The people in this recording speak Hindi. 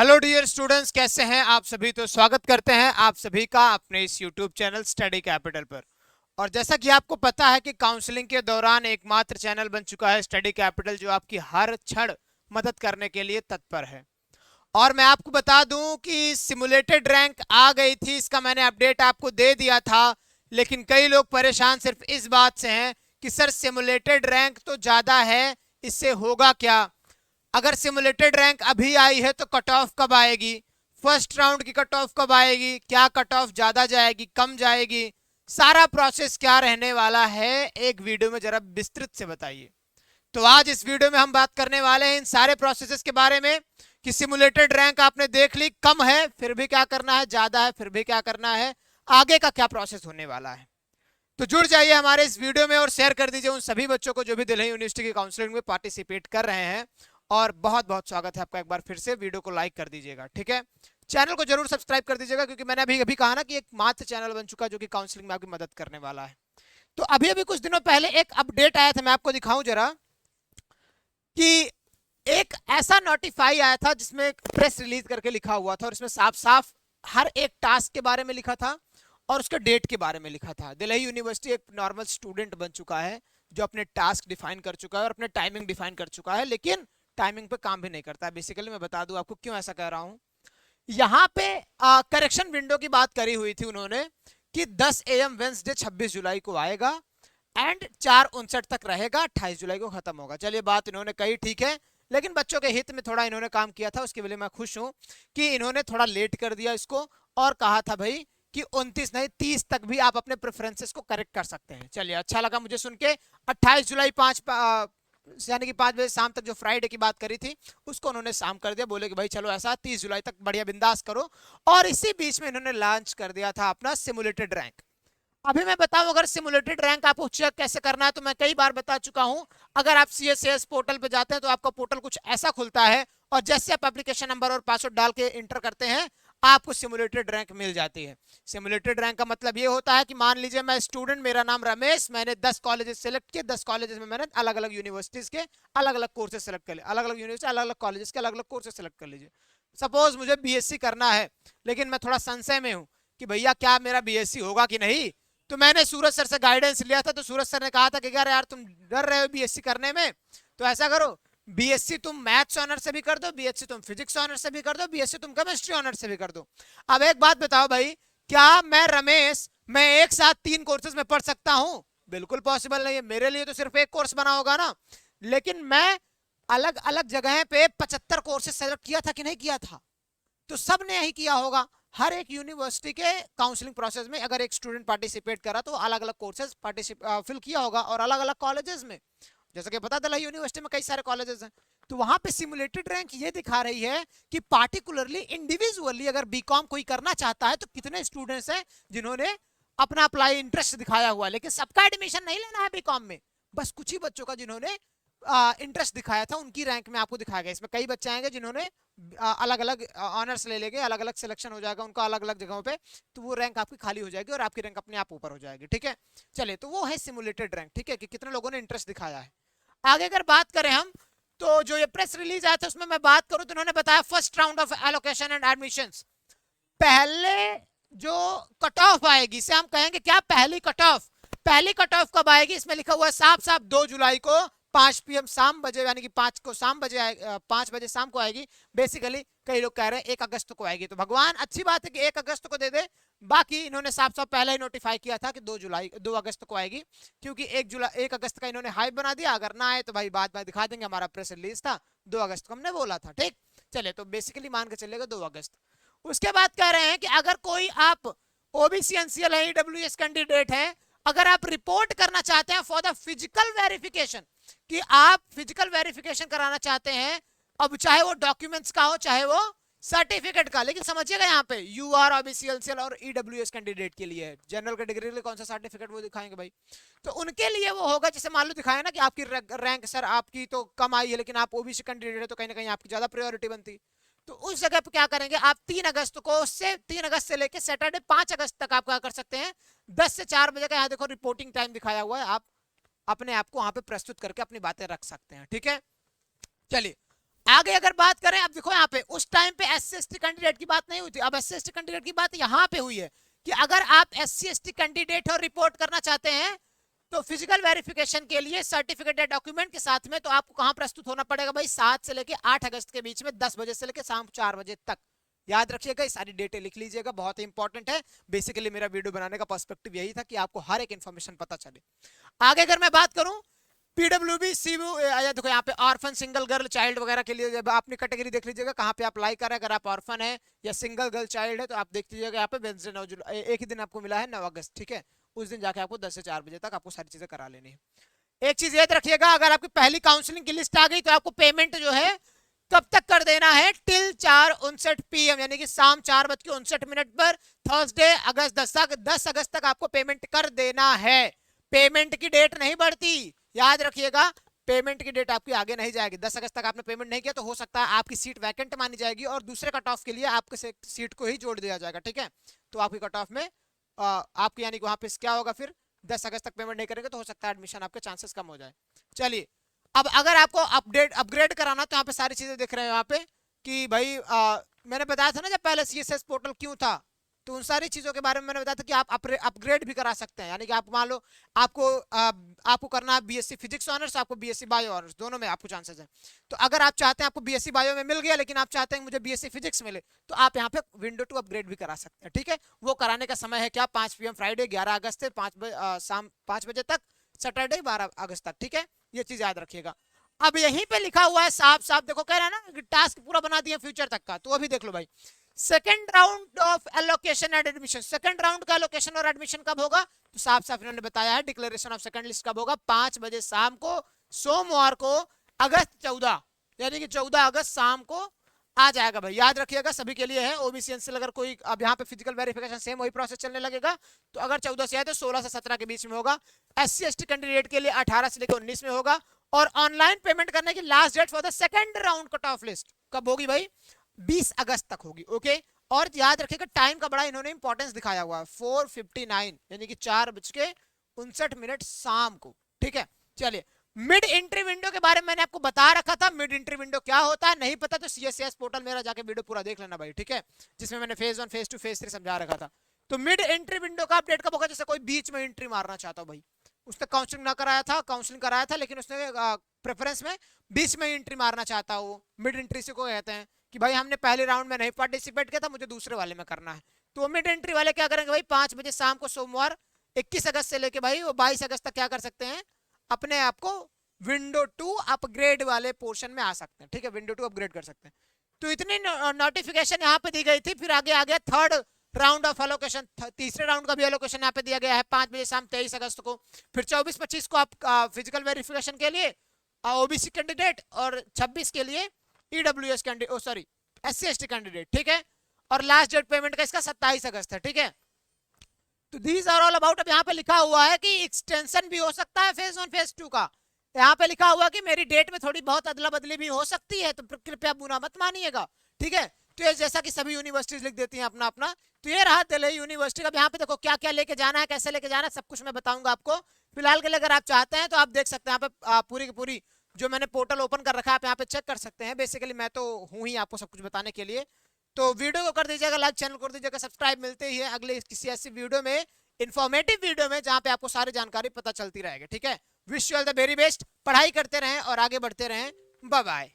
हेलो डियर स्टूडेंट्स, कैसे हैं आप सभी। तो स्वागत करते हैं आप सभी का अपने इस यूट्यूब चैनल स्टडी कैपिटल पर। और जैसा कि आपको पता है कि काउंसलिंग के दौरान एकमात्र चैनल बन चुका है स्टडी कैपिटल, जो आपकी हर क्षण मदद करने के लिए तत्पर है। और मैं आपको बता दूं कि सिमुलेटेड रैंक आ गई थी, इसका मैंने अपडेट आपको दे दिया था। लेकिन कई लोग परेशान सिर्फ इस बात से हैं कि सर सिमुलेटेड रैंक तो ज्यादा है, इससे होगा क्या। अगर सिमुलेटेड रैंक अभी आई है तो कट ऑफ कब आएगी, फर्स्ट राउंड की कट ऑफ कब आएगी, क्या कट ऑफ ज्यादा जाएगी कम जाएगी, सारा प्रोसेस क्या रहने वाला है, एक वीडियो में जरा विस्तृत से बताइए। तो आज इस वीडियो में हम बात करने वाले हैं इन सारे प्रोसेसेस के बारे में कि सिमुलेटेड रैंक आपने देख ली, कम है फिर भी क्या करना है, ज्यादा है फिर भी क्या करना है, आगे का क्या प्रोसेस होने वाला है। तो जुड़ जाइए हमारे इस वीडियो में और शेयर कर दीजिए उन सभी बच्चों को जो भी दिल्ली यूनिवर्सिटी की काउंसलिंग में पार्टिसिपेट कर रहे हैं। और बहुत बहुत स्वागत है आपका, एक बार फिर से वीडियो को लाइक कर दीजिएगा, ठीक है। चैनल को जरूर सब्सक्राइब कर दीजिएगा, क्योंकि मैंने अभी अभी कहा ना कि एक मात्र चैनल बन चुका है जो कि काउंसलिंग में आपकी मदद करने वाला है। तो अभी अभी कुछ दिनों पहले एक अपडेट आया था, मैं आपको दिखाऊं जरा, कि एक ऐसा नोटिफाई आया था जिसमें प्रेस रिलीज करके लिखा हुआ था और इसमें साफ साफ हर एक टास्क के बारे में लिखा था और उसके डेट के बारे में लिखा था। दिल्ली यूनिवर्सिटी एक नॉर्मल स्टूडेंट बन चुका है जो अपने टास्क डिफाइन कर चुका है और अपने टाइमिंग डिफाइन कर चुका है, लेकिन टाइमिंग पे काम भी नहीं करता है। बेसिकली मैं बता दूं आपको क्यों ऐसा कह रहा हूं। यहाँ पे करेक्शन विंडो की बात करी हुई थी उन्होंने कि 10 AM वेंसडे 26 जुलाई को आएगा एंड 4:59 तक रहेगा, 28 जुलाई को खत्म होगा। चलिए बात इन्होंने कही, ठीक है, लेकिन बच्चों के हित में थोड़ा इन्होंने काम किया था, उसके लिए मैं खुश हूं कि इन्होंने थोड़ा लेट कर दिया इसको और कहा था भाई कि 29 नहीं 30 तक भी आप अपने प्रेफरेंसेस को करेक्ट कर सकते हैं। चलिए अच्छा लगा मुझे सुन के। 28 जुलाई 5 यानी कि 5 बजे शाम तक जो फ्राइडे की बात करी थी उसको उन्होंने शाम कर दिया, बोले कि भाई चलो ऐसा 30 जुलाई तक बढ़िया बिंदास करो। और इसी बीच में इन्होंने लॉन्च कर दिया था अपना सिमुलेटेड रैंक। अभी मैं बताऊं अगर सिमुलेटेड रैंक आपको चेक कैसे करना है, तो मैं कई बार बता चुका हूं। अगर आप CSAS पोर्टल पे जाते हैं तो आपका पोर्टल कुछ ऐसा खुलता है और जैसे आप एप्लीकेशन नंबर और पासवर्ड डाल के इंटर करते हैं आपको सिमुलेटेड रैंक मिल जाती है। सिमुलेटेड रैंक का मतलब ये होता है कि मान लीजिए मैं स्टूडेंट, मेरा नाम रमेश, मैंने 10 कॉलेजेस सेलेक्ट किए, 10 कॉलेजेस में मैंने अलग अलग यूनिवर्सिटीज के अलग अलग कोर्सेज सेलेक्ट कर लिए, अलग अलग यूनिवर्सिटी अलग अलग कॉलेजेस के अलग अलग कोर्सेज सेलेक्ट कर लीजिए। सपोज मुझे BSc करना है, लेकिन मैं थोड़ा संशय में हूं कि भैया क्या मेरा BSc होगा कि नहीं। तो मैंने सूरज सर से गाइडेंस लिया था, तो सूरज सर ने कहा था कि यार तुम डर रहे हो BSc करने में, तो ऐसा करो BSc तुम मैथ्स ऑनर से भी कर दो, BSc तुम फिजिक्स ऑनर से भी कर दो, BSc तुम केमिस्ट्री ऑनर से भी कर दो। अब एक बात बताओ भाई, क्या मैं रमेश मैं एक साथ 3 कोर्सेज में पढ़ सकता हूं? बिल्कुल पॉसिबल नहीं है, मेरे लिए तो सिर्फ एक कोर्स बना होगा ना। लेकिन मैं अलग अलग जगह पे 75 कोर्सेज सेलेक्ट किया था कि नहीं किया था? तो सब ने यही किया होगा। हर एक यूनिवर्सिटी के काउंसलिंग प्रोसेस में अगर एक स्टूडेंट पार्टिसिपेट करा तो अलग अलग कोर्सेज फिल किया होगा और अलग अलग कॉलेजेस में, जैसा कि पता चला यूनिवर्सिटी में कई सारे कॉलेजेस हैं। तो वहां पे सिमुलेटेड रैंक ये दिखा रही है कि पार्टिकुलरली इंडिविजुअली अगर बीकॉम कोई करना चाहता है तो कितने स्टूडेंट्स हैं जिन्होंने अपना अप्लाई इंटरेस्ट दिखाया हुआ है। लेकिन सबका एडमिशन नहीं लेना है बीकॉम में, बस कुछ ही बच्चों का जिन्होंने इंटरेस्ट दिखाया था उनकी रैंक में आपको दिखाया गया। इसमें कई बच्चे आएंगे जिन्होंने अलग अलग ऑनर्स ले लेंगे, अलग अलग सिलेक्शन हो जाएगा उनका अलग अलग जगहों पे, तो वो रैंक आपकी खाली हो जाएगी और आपकी रैंक अपने आप ऊपर हो जाएगी, ठीक है। चलिए, तो वो है सिमुलेटेड रैंक, ठीक है, कि कितने लोगों ने इंटरेस्ट दिखाया है। आगे अगर बात करें हम, तो जो ये प्रेस रिलीज आया था उसमें मैं बात करूं तो उन्होंने बताया first round of allocation and admissions, पहले जो कट ऑफ आएगी इसे हम कहेंगे क्या, पहली कट ऑफ। पहली कट ऑफ कब आएगी, इसमें लिखा हुआ है साफ साफ 2 जुलाई को 5 PM शाम बजे, यानी कि 5 को शाम बजे 5 बजे शाम को आएगी। बेसिकली कई लोग कह रहे हैं 1 अगस्त को आएगी, तो भगवान अच्छी बात है कि 1 अगस्त को दे दे। बाकी इन्होंने साफ साफ पहले ही नोटिफाई किया था कि 2 अगस्त को आएगी, क्योंकि 1 अगस्त का इन्होंने हाइप बना दिया। अगर ना आए तो भाई बाद में दिखा देंगे, हमारा प्रेस रिलीज था 2 अगस्त को हमने बोला था, ठीक। चलिए, तो बेसिकली मान के चलेगा 2 अगस्त। उसके बाद कह रहे हैं कि अगर कोई आप OBC NCL है, EWS कैंडिडेट है, अगर आप रिपोर्ट करना चाहते हैं फॉर द फिजिकल वेरिफिकेशन, कि आप फिजिकल वेरिफिकेशन कराना चाहते हैं, अब चाहे वो डॉक्यूमेंट्स का हो चाहे वो सर्टिफिकेट का, लेकिन समझिएगा यहाँ पे UR OBC NCL और EWS कैंडिडेट के लिए है। जनरल कैटेगरी के लिए कौन सा सर्टिफिकेट वो दिखाएंगे भाई, तो उनके लिए वो होगा जैसे मान लो दिखाया ना कि आपकी रैंक सर आपकी तो कम आई है लेकिन आप OBC कैंडिडेट है, तो कहीं ना कहीं आपकी ज्यादा प्रायोरिटी बनती। तो उस जगह पे क्या करेंगे आप, 3 अगस्त को से 3 अगस्त से लेकर सैटरडे 5 अगस्त तक आप क्या कर सकते हैं, 10 से 4 बजे का यहाँ देखो रिपोर्टिंग टाइम दिखाया हुआ है, आप अपने आप को वहां पे प्रस्तुत करके अपनी बातें रख सकते हैं, ठीक है। चलिए, आगे अगर बात करें, अब देखो यहाँ पे उस टाइम पे एससी एसटी कैंडिडेट की बात नहीं हुई थी, अब एससी एसटी कैंडिडेट की बात यहाँ पे हुई है कि अगर आप एससी एसटी कैंडिडेट और रिपोर्ट करना चाहते हैं तो फिजिकल वेरिफिकेशन के लिए सर्टिफिकेट डॉक्यूमेंट के साथ में तो आपको कहां प्रस्तुत होना पड़ेगा भाई, 7 से लेके 8 अगस्त के बीच में 10 बजे से लेके शाम 4 बजे तक। याद रखिएगा, ये सारी डेटें लिख लीजिएगा, बहुत ही इंपॉर्टेंट है। बेसिकली मेरा वीडियो बनाने का पर्सपेक्टिव यही था कि आपको हर एक इंफॉर्मेशन पता चले। आगे अगर मैं बात करूं पीडब्ल्यूबी सीयू, देखो यहाँ पे ऑर्फन सिंगल गर्ल चाइल्ड वगैरह के लिए आपने कैटेगरी देख लीजिएगा कहाँ पे अप्लाई कर रहे हैं। अगर आप ऑर्फन है या सिंगल गर्ल चाइल्ड है तो आप देख लीजिएगा यहाँ पे वेडनेसडे 9 जुलाई, एक ही दिन आपको मिला है 9 अगस्त, ठीक है। उस दिन जाके आपको 10 से 4 बजे तक आपको सारी चीजें करा लेनी है। एक चीज याद रखिएगा, अगर आपकी पहली काउंसलिंग की लिस्ट आ गई तो आपको पेमेंट जो है कब तक कर देना है, टिल 4:59 PM, यानी कि शाम 4:59 पर थर्सडे अगस्त 10 अगस्त तक आपको पेमेंट कर देना है। पेमेंट की डेट नहीं बढ़ती, याद रखिएगा, पेमेंट की डेट आपकी आगे नहीं जाएगी। 10 अगस्त तक आपने पेमेंट नहीं किया तो हो सकता है आपकी सीट वैकेंट मानी जाएगी और दूसरे कट ऑफ के लिए आपके सीट को ही जोड़ दिया जाएगा, ठीक है। तो आपकी कट ऑफ में आपकी यानी कि वहां पे क्या होगा, फिर 10 अगस्त तक पेमेंट नहीं करेंगे तो हो सकता है एडमिशन आपके चांसेस कम हो जाए। चलिए, अब अगर आपको अपग्रेड कराना तो यहाँ पे सारी चीजें दिख रहे हैं यहाँ पे कि भाई मैंने बताया था ना जब पहले CSS पोर्टल क्यों था, तो उन सारी चीजों के बारे में मैंने बताया था कि आप अपग्रेड भी करा सकते हैं। यानी कि आप मान लो आपको करना है BSc फिजिक्स ऑनर्स, आपको BSc बायो ऑनर्स, दोनों में आपको चांसेस हैं। तो अगर आप चाहते हैं आपको BSc बायो में मिल गया लेकिन आप चाहते हैं मुझे BSc फिजिक्स मिले, तो आप यहाँ पे विंडो टू अपग्रेड भी करा सकते हैं, ठीक है। वो कराने का समय है क्या, 5 PM फ्राइडे 11 अगस्त से शाम 5 बजे तक, सैटरडे 12 अगस्त तक, ठीक है। ये चीज याद रखिएगा। अब यहीं पे लिखा हुआ है साफ साफ, देखो कह रहा है ना टास्क पूरा बना दिया फ्यूचर तक का, तो अभी देख लो भाई, second round of allocation and admission, second round का एलोकेशन और एडमिशन कब होगा, तो साफ साफ इन्होंने बताया है डिक्लेरेशन ऑफ सेकंड लिस्ट कब होगा, 5 बजे शाम को, सोमवार को, अगस्त 14, यानी कि 14 अगस्त शाम को आ जाएगा भाई। याद रखिएगा सभी के लिए है, ओबीसी एनसीएल अगर कोई, अब यहाँ पे फिजिकल वेरिफिकेशन सेम वही प्रोसेस चलने लगेगा, तो अगर 14 से है तो 16 से 17 के बीच में होगा। SC ST कैंडिडेट के लिए 18 से लेकर 19 में होगा। और ऑनलाइन पेमेंट करने की last date for the second round cut off list कब होगी भाई, 20 अगस्त तक होगी, ओके। और याद रखिएगा टाइम का बड़ा इन्होंने इंपॉर्टेंस दिखाया हुआ है, 4:59 यानी कि 4:59 शाम को, ठीक है। चलिए, मिड एंट्री विंडो के बारे में मैंने आपको बता रखा था, मिड एंट्री विंडो क्या होता है, नहीं पता तो CSS पोर्टल मेरा जाके वीडियो पूरा देख लेना भाई, ठीक है, जिसमें मैंने फेज 1 फेज 2 फेज 3 समझा रखा था। तो मिड एंट्री विंडो का अपडेट कब होगा, जैसे कोई बीच में एंट्री मारना चाहता हो भाई, उसने काउंसलिंग ना कराया था, काउंसलिंग कराया था लेकिन उसने प्रेफरेंस में बीच में एंट्री मारना चाहता हो, मिड एंट्री से को कहते हैं कि भाई हमने पहले राउंड में नहीं पार्टिसिपेट किया था, मुझे दूसरे वाले में करना है। तो मिड एंट्री वाले क्या करेंगे भाई, 5 बजे शाम को सोमवार 21 अगस्त से लेके भाई वो 22 अगस्त तक क्या कर सकते हैं, अपने आप को विंडो टू अपग्रेड वाले पोर्शन में आ सकते हैं, ठीक है, विंडो टू अपग्रेड कर सकते हैं। तो इतनी नोटिफिकेशन यहाँ पे दी गई थी, फिर आगे आ गया थर्ड राउंड ऑफ एलोकेशन, तीसरे राउंड का भी एलोकेशन यहाँ पे दिया गया है 5 बजे शाम 23 अगस्त को। फिर 24-25 को आप फिजिकल वेरिफिकेशन के लिए ओबीसी कैंडिडेट और 26 के लिए EWS candidate, sorry SC ST candidate, ठीक है। और लास्ट डेट पेमेंट का इसका 27 अगस्त है, ठीक है। तो दीज आर ऑल अबाउट, अब यहाँ पे लिखा हुआ है कि एक्सटेंशन भी हो सकता है फेज 1 फेज 2 का, यहाँ पे लिखा हुआ कि मेरी डेट में थोड़ी बहुत अदला बदली भी हो सकती है, तो कृपया बुरा मत मानिएगा, ठीक है। तो ये जैसा कि सभी यूनिवर्सिटीज लिख देती हैं अपना अपना, तो ये रहा दिल्ली यूनिवर्सिटी का। यहाँ पे देखो क्या क्या लेके जाना है, कैसे लेके जाना है, सब कुछ मैं बताऊंगा आपको। फिलहाल के लिए अगर आप चाहते हैं तो आप देख सकते हैं यहाँ पे पूरी की पूरी जो मैंने पोर्टल ओपन कर रखा है, आप यहाँ पे चेक कर सकते हैं। बेसिकली मैं तो हूँ ही आपको सब कुछ बताने के लिए। तो वीडियो को कर दीजिएगा लाइक, चैनल कर दीजिएगा सब्सक्राइब। मिलते ही है अगले किसी ऐसी वीडियो में, इन्फॉर्मेटिव वीडियो में, जहां पे आपको सारी जानकारी पता चलती रहेगी, ठीक है। Wish you all the very best, पढ़ाई करते रहें और आगे बढ़ते रहें। Bye bye.